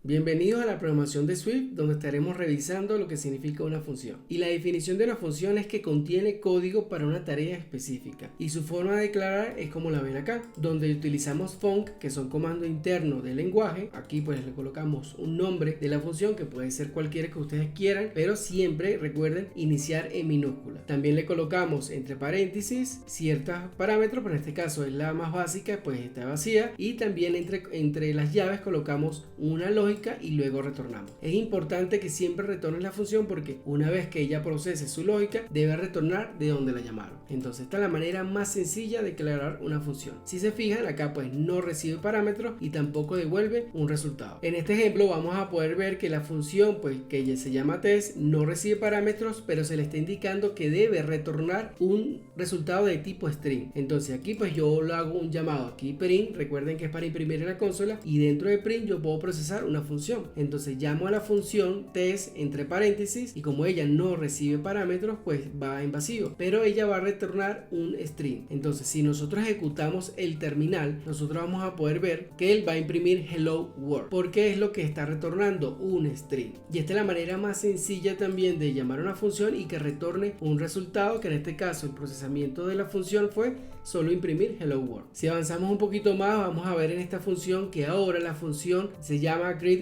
Bienvenidos a la programación de Swift, donde estaremos revisando lo que significa una función. Y la definición de una función es que contiene código para una tarea específica. Y su forma de declarar es como la ven acá, donde utilizamos func, que son comandos internos del lenguaje. Aquí pues le colocamos un nombre de la función, que puede ser cualquiera que ustedes quieran, pero siempre recuerden iniciar en minúscula. También le colocamos entre paréntesis ciertos parámetros, pero en este caso es la más básica, pues está vacía. Y también entre las llaves colocamos una lógica y luego retornamos. Es importante que siempre retornes la función porque una vez que ella procese su lógica debe retornar de donde la llamaron. Entonces esta es la manera más sencilla de declarar una función. Si se fijan acá pues no recibe parámetros y tampoco devuelve un resultado. En este ejemplo vamos a poder ver que la función pues que ya se llama test no recibe parámetros, pero se le está indicando que debe retornar un resultado de tipo string. Entonces aquí pues yo lo hago un llamado aquí print, recuerden que es para imprimir en la consola, y dentro de print yo puedo procesar una función. Entonces llamo a la función test entre paréntesis y como ella no recibe parámetros pues va en vacío, pero ella va a retornar un string. Entonces si nosotros ejecutamos el terminal, nosotros vamos a poder ver que él va a imprimir hello world porque es lo que está retornando, un string. Y esta es la manera más sencilla también de llamar a una función y que retorne un resultado, que en este caso el procesamiento de la función fue solo imprimir hello world. Si avanzamos un poquito más vamos a ver en esta función que ahora la función se llama greet1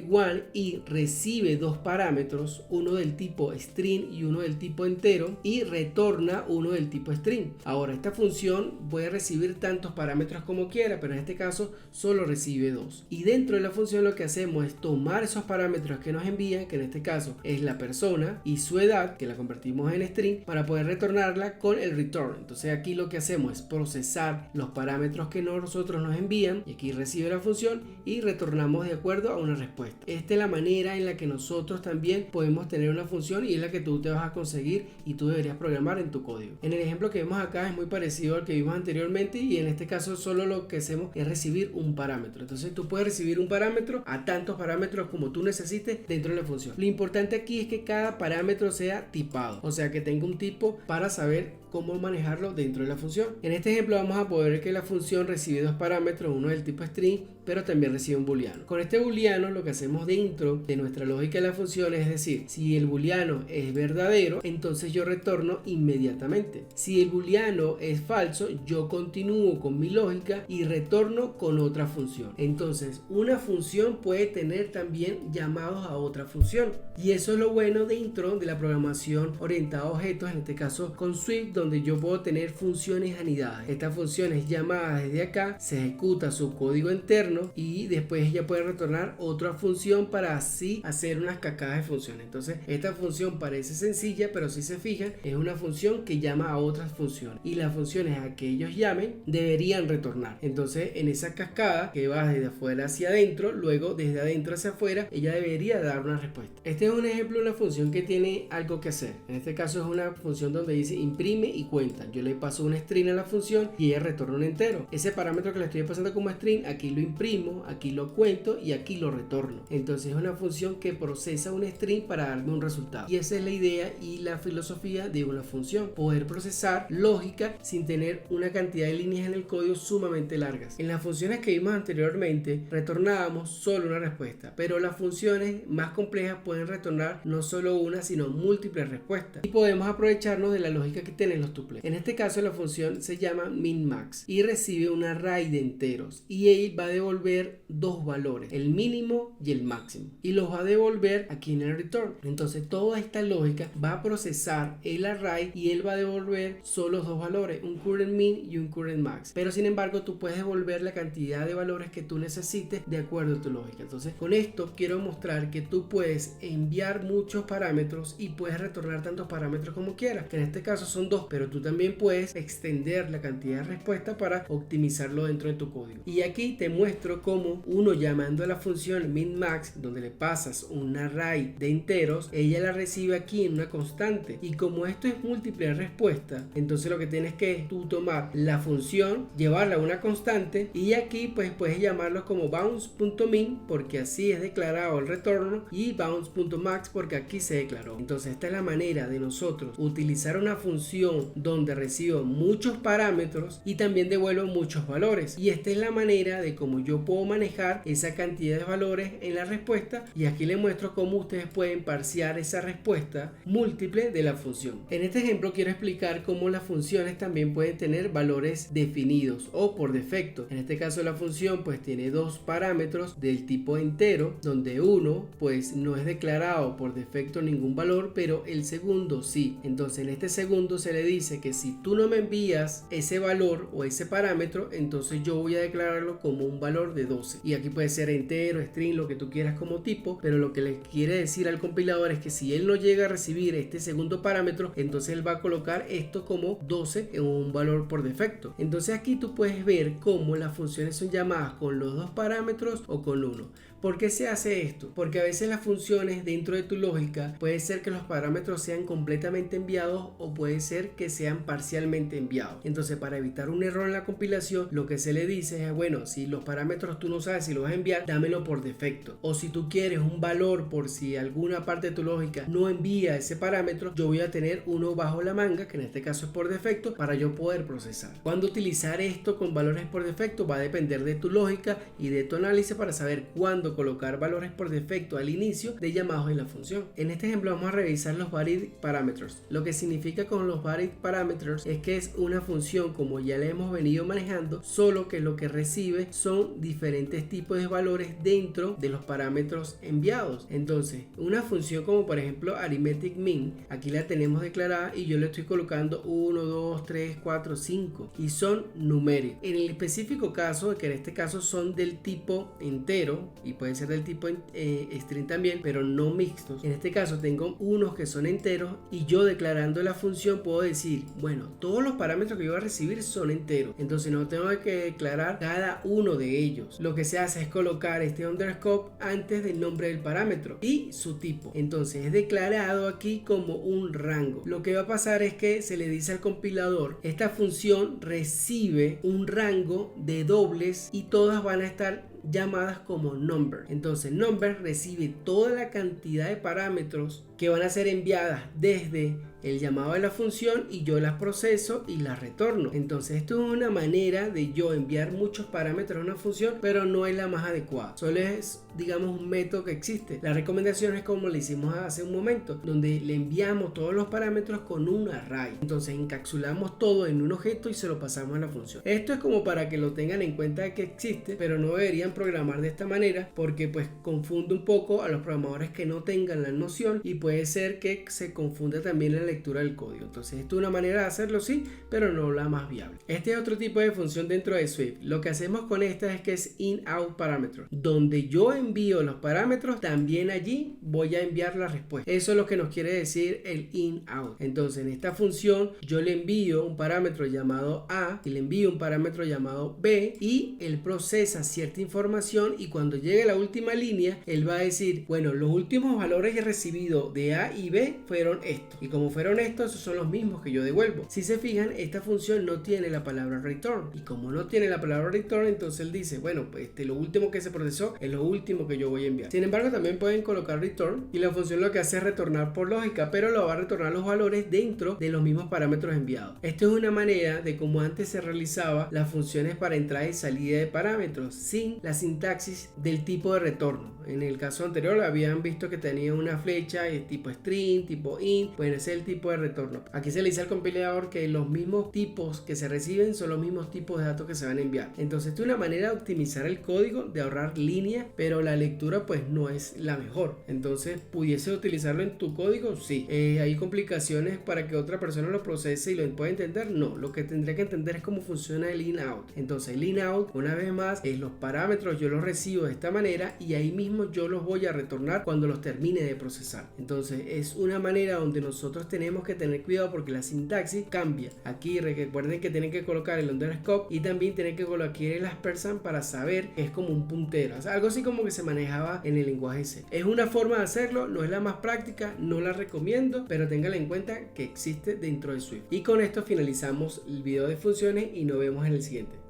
y recibe dos parámetros, uno del tipo string y uno del tipo entero, y retorna uno del tipo string. Ahora esta función puede recibir tantos parámetros como quiera, pero en este caso solo recibe dos. Y dentro de la función lo que hacemos es tomar esos parámetros que nos envían, que en este caso es la persona y su edad, que la convertimos en string, para poder retornarla con el return. Entonces aquí lo que hacemos es procesar los parámetros que nosotros nos envían, y aquí recibe la función y retornamos de acuerdo a una respuesta. Esta es la manera en la que nosotros también podemos tener una función y es la que tú te vas a conseguir y tú deberías programar en tu código. En el ejemplo que vemos acá es muy parecido al que vimos anteriormente, y en este caso solo lo que hacemos es recibir un parámetro. Entonces tú puedes recibir un parámetro a tantos parámetros como tú necesites dentro de la función. Lo importante aquí es que cada parámetro sea tipado, o sea que tenga un tipo para saber cómo manejarlo dentro de la función. En este ejemplo vamos a poder ver que la función recibe dos parámetros, uno del tipo string, pero también recibe un booleano. Con este booleano lo que hacemos dentro de nuestra lógica de la función es decir, si el booleano es verdadero, entonces yo retorno inmediatamente. Si el booleano es falso, yo continúo con mi lógica y retorno con otra función. Entonces una función puede tener también llamados a otra función, y eso es lo bueno dentro de la programación orientada a objetos, en este caso con Swift, donde yo puedo tener funciones anidadas. Estas funciones llamadas desde acá, se ejecuta su código interno y después ella puede retornar otra función para así hacer unas cascadas de funciones. Entonces esta función parece sencilla, pero si se fijan es una función que llama a otras funciones, y las funciones a que ellos llamen deberían retornar. Entonces en esa cascada que va desde afuera hacia adentro, luego desde adentro hacia afuera, ella debería dar una respuesta. Este es un ejemplo de una función que tiene algo que hacer. En este caso es una función donde dice imprime y cuenta. Yo le paso un string a la función y ella retorna un entero. Ese parámetro que le estoy pasando como string, aquí lo imprimo, aquí lo cuento y aquí lo retorno. Entonces es una función que procesa un string para darme un resultado, y esa es la idea y la filosofía de una función: poder procesar lógica sin tener una cantidad de líneas en el código sumamente largas. En las funciones que vimos anteriormente retornábamos solo una respuesta, pero las funciones más complejas pueden retornar no solo una sino múltiples respuestas, y podemos aprovecharnos de la lógica que tienen los tuples. En este caso la función se llama min-max y recibe un array de enteros, y él va a devolver dos valores, el mínimo y el máximo, y los va a devolver aquí en el return. Entonces toda esta lógica va a procesar el array y él va a devolver solo dos valores, un current min y un current max, pero sin embargo tú puedes devolver la cantidad de valores que tú necesites de acuerdo a tu lógica. Entonces con esto quiero mostrar que tú puedes enviar muchos parámetros y puedes retornar tantos parámetros como quieras, que en este caso son dos, pero tú también puedes extender la cantidad de respuestas para optimizarlo dentro de tu código. Y aquí te muestro cómo uno, llamando a la función min-max, donde le pasas un array de enteros, ella la recibe aquí en una constante, y como esto es múltiple respuesta, entonces lo que tienes que tú tomar la función, llevarla a una constante, y aquí pues puedes llamarlo como bounce.min porque así es declarado el retorno, y bounce.max porque aquí se declaró. Entonces esta es la manera de nosotros utilizar una función función donde recibo muchos parámetros y también devuelvo muchos valores, y esta es la manera de cómo yo puedo manejar esa cantidad de valores en la respuesta, y aquí les muestro cómo ustedes pueden parsear esa respuesta múltiple de la función. En este ejemplo quiero explicar cómo las funciones también pueden tener valores definidos o por defecto. En este caso la función pues tiene dos parámetros del tipo entero, donde uno pues no es declarado por defecto ningún valor, pero el segundo sí. Entonces en este segundo se le dice que si tú no me envías ese valor o ese parámetro, entonces yo voy a declararlo como un valor de 12, y aquí puede ser entero, string, lo que tú quieras como tipo, pero lo que le quiere decir al compilador es que si él no llega a recibir este segundo parámetro, entonces él va a colocar esto como 12 en un valor por defecto. Entonces aquí tú puedes ver cómo las funciones son llamadas con los dos parámetros o con uno. ¿Por qué se hace esto? Porque a veces las funciones dentro de tu lógica puede ser que los parámetros sean completamente enviados o puede ser que sean parcialmente enviados. Entonces, para evitar un error en la compilación, lo que se le dice es, bueno, si los parámetros tú no sabes si los vas a enviar, dámelo por defecto. O si tú quieres un valor por si alguna parte de tu lógica no envía ese parámetro, yo voy a tener uno bajo la manga, que en este caso es por defecto, para yo poder procesar. Cuando utilizar esto con valores por defecto va a depender de tu lógica y de tu análisis para saber cuándo colocar valores por defecto al inicio de llamados en la función. En este ejemplo vamos a revisar los varied parameters. Lo que significa con los varied parameters es que es una función como ya la hemos venido manejando, solo que lo que recibe son diferentes tipos de valores dentro de los parámetros enviados. Entonces, una función como por ejemplo arithmetic mean, aquí la tenemos declarada y yo le estoy colocando 1, 2, 3, 4, 5 y son numéricos. En el específico caso, que en este caso son del tipo entero y puede ser del tipo string también, pero no mixtos. En este caso tengo unos que son enteros y yo declarando la función puedo decir, bueno, todos los parámetros que yo voy a recibir son enteros, entonces no tengo que declarar cada uno de ellos. Lo que se hace es colocar este underscore antes del nombre del parámetro y su tipo, entonces es declarado aquí como un rango. Lo que va a pasar es que se le dice al compilador, esta función recibe un rango de dobles y todas van a estar llamadas como number. Entonces number recibe toda la cantidad de parámetros que van a ser enviadas desde el llamado de la función y yo las proceso y las retorno. Entonces esto es una manera de yo enviar muchos parámetros a una función, pero no es la más adecuada. Solo es, digamos, un método que existe. La recomendación es como le hicimos hace un momento, donde le enviamos todos los parámetros con un array. Entonces encapsulamos todo en un objeto y se lo pasamos a la función. Esto es como para que lo tengan en cuenta que existe, pero no deberían programar de esta manera porque pues confunde un poco a los programadores que no tengan la noción y puede ser que se confunda también la lectura del código. Entonces esto es una manera de hacerlo, sí, pero no la más viable. Este es otro tipo de función dentro de Swift. Lo que hacemos con esta es que es in-out parameter, donde yo envío los parámetros, también allí voy a enviar la respuesta. Eso es lo que nos quiere decir el in-out. Entonces en esta función yo le envío un parámetro llamado A y le envío un parámetro llamado B y él procesa cierta información y cuando llegue a la última línea él va a decir, bueno, los últimos valores que he recibido de A y B fueron estos, y como fueron estos, esos son los mismos que yo devuelvo. Si se fijan, esta función no tiene la palabra return, y como no tiene la palabra return, entonces él dice, bueno, pues lo último que se procesó es lo último que yo voy a enviar. Sin embargo, también pueden colocar return y la función lo que hace es retornar por lógica, pero lo va a retornar los valores dentro de los mismos parámetros enviados. Esto es una manera de como antes se realizaba las funciones para entrada y salida de parámetros sin la sintaxis del tipo de retorno. En el caso anterior habían visto que tenía una flecha tipo string, tipo int, bueno, ese es el tipo de retorno. Aquí se le dice al compilador que los mismos tipos que se reciben son los mismos tipos de datos que se van a enviar. Entonces esto es una manera de optimizar el código, de ahorrar líneas, pero la lectura pues no es la mejor. Entonces, ¿pudiese utilizarlo en tu código? Sí. ¿Hay complicaciones para que otra persona lo procese y lo pueda entender? No. Lo que tendría que entender es cómo funciona el in-out. Entonces el in-out, una vez más, es los parámetros yo los recibo de esta manera y ahí mismo yo los voy a retornar cuando los termine de procesar. Entonces es una manera donde nosotros tenemos que tener cuidado porque la sintaxis cambia. Aquí recuerden que tienen que colocar el underscore y también tienen que colocar el aspersan para saber que es como un puntero, o sea, algo así como que se manejaba en el lenguaje C. Es una forma de hacerlo, no es la más práctica, no la recomiendo, pero ténganla en cuenta que existe dentro de Swift. Y con esto finalizamos el video de funciones y nos vemos en el siguiente.